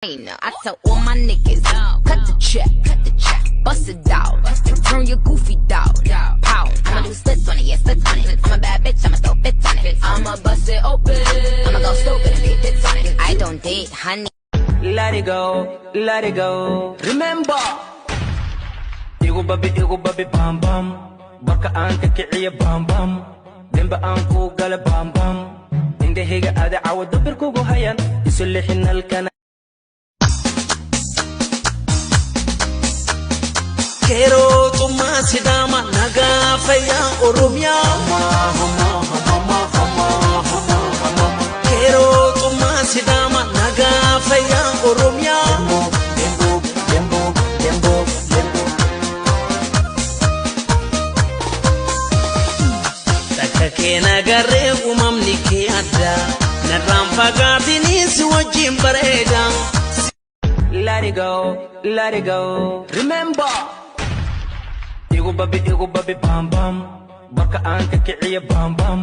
I tell all my niggas, cut the check, bust it out, turn your goofy dog, pow. I'ma do splits on it, yeah, splits on it. I'm a bad bitch, I'ma throw fits on it. I'ma bust it open, I'ma go stupid and get fits on it. I don't date honey. Let it go, remember. Igu babi, bam bam. Baka aan kakiciya bam bam. Demba aan ku gala bam bam. Indahayga aada cawad dabir kugu hayan. Isu lixin halkana. Quiero tu más y dama naga faya orumia. Quiero tu más y dama naga faya orumia. Takake nagarre umamni ke ada naram fagatini siwajim bareda. Let it go, remember. Igu babi, bam bam. Baka aan kakiciya bam bam.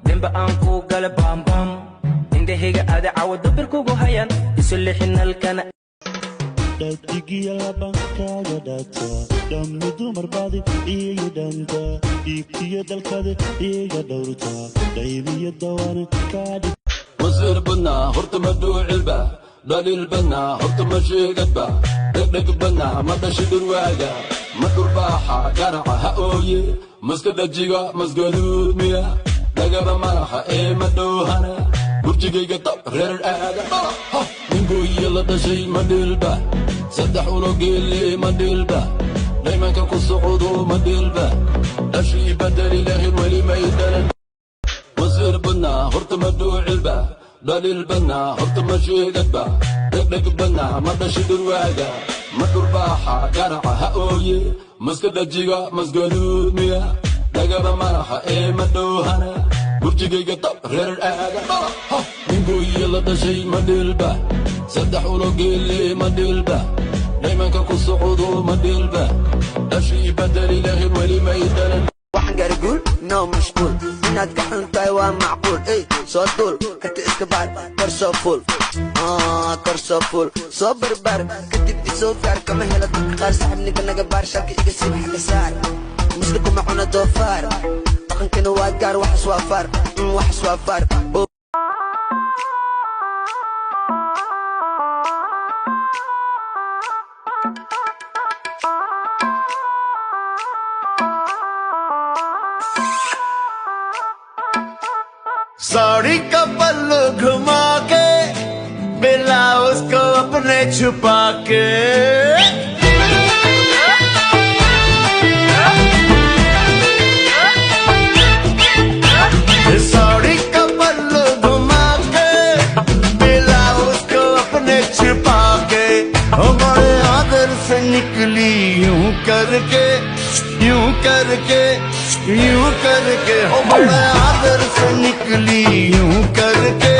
Demba aan ku gala bam bam. Indahayga aada cawad dabir kugu hayan. Isu lixin halkana. Dadigiya labankaaga dhata dhammi dumar baadi iyo dhanta dhiibtiyo dalkada iga dhowrta dhaydiyo dawaana kaadhi wasiir badnaa horta ma dhuucilba dhaliil badnaa horta ma sheegadba dhegdheg badnaa ma dhashi dhurwaaga ma dhurbaaxa garaca ha ooye maska dhajiga masgaduud miya dhagaba maraxa ee ma dhoohana burjigayga tab reer aaga ninguiya la dhashay ma dhilba saddex unogeelle ma dhilba daymanka ku socdo ma dhilba dhashii badali lahin weli may dhalan wasiir badnaa horta ma dhuucilba dhaliil badnaa horta ma sheegadba dhegdheg badnaa ma dhashi dhurwaaga ma dhurbaaxa garaca ha ooye maska dhajiga masgaduud miya dhagaba maraxa ee ma dhoohana burjigayga tab reer aaga ninguiya la dhashay ma dhilba saddex unogeelle ma dhilba daymanka ku socdo ma dhilba dhashii badali lahin weli may dhalan waxaan gaariguul noo mashquul inaad ka xun tahay waa macquul ey soo duul karti iska baar kor soo fuul soo barbaar kadib isoo gaar kama helo dadka qaar saxibniga naga baar shalka iga sii wax ka saar musli kuma cuna doofaar dhaqankana waa gaar waxas waa faar sari का पल्लू घुमा के ब्लाउज को अपने छुपा के साड़ी का पल्लू घुमा के ब्लाउज को अपने छुपा के हमारे आदर से निकली यूं करके हमारे आदर से निकली यूं करके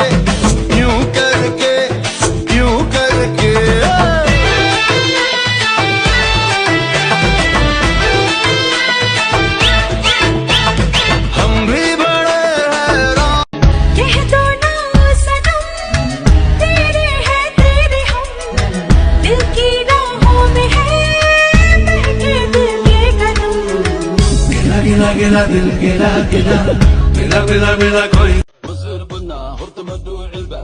हम भी बड़े हैरान कह दो ना सनम तेरे हैं तेरे हम दिल की राहों में है बहके दिल के कदम गिला कोई wasiir badnaa horta ma dhuucilba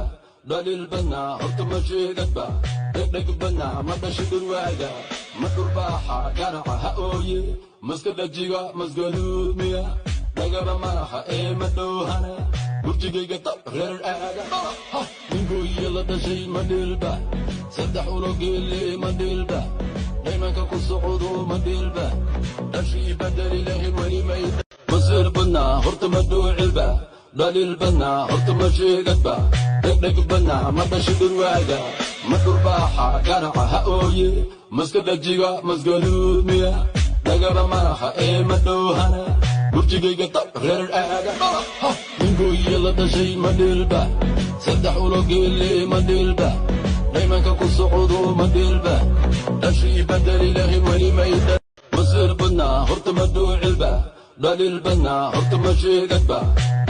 dhaliil badnaa horta ma sheegadba dhegdheg badnaa ma dhashi dhurwaaga ma dhurbaaxa garaca ha ooye maska dhajiga masgaduud miya dhagaba maraxa ee ma dhoohana burjigayga tab reer aaga ninguiya la dhashay ma dhilba saddex unogeelle ma dhilba daymanka ku socdo ma dhilba dhashii badali lahin weli may wasiir badnaa horta ma dhuucilba dhaliil badnaa horta ma sheegadba dhegdheg badnaa ma dhashi dhurwaaga ma dhurbaaxa garaca ha ooye maska dhajiga masgaduud miya dhagaba maraxa ee ma dhoohana burjigayga tab reer aaga ninguiya la dhashay ma dhilba saddex unogeelle ma dhilba daymanka ku socdo ma dhilba dhashii badali lahin weli may wasiir badnaa horta ma dhuucilba dhaliil badnaa horta ma sheegadba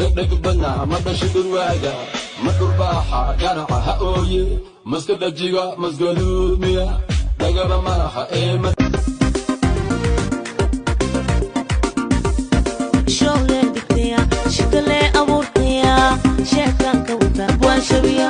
دق بنا ما بشدر واجا ما ترباحة قرعة هقوي مسكت الجيغا مسكلود ميا دقر مرحة إيمة شغل دكتيا شكلي أبورتيا شكلك وفا وانشبيا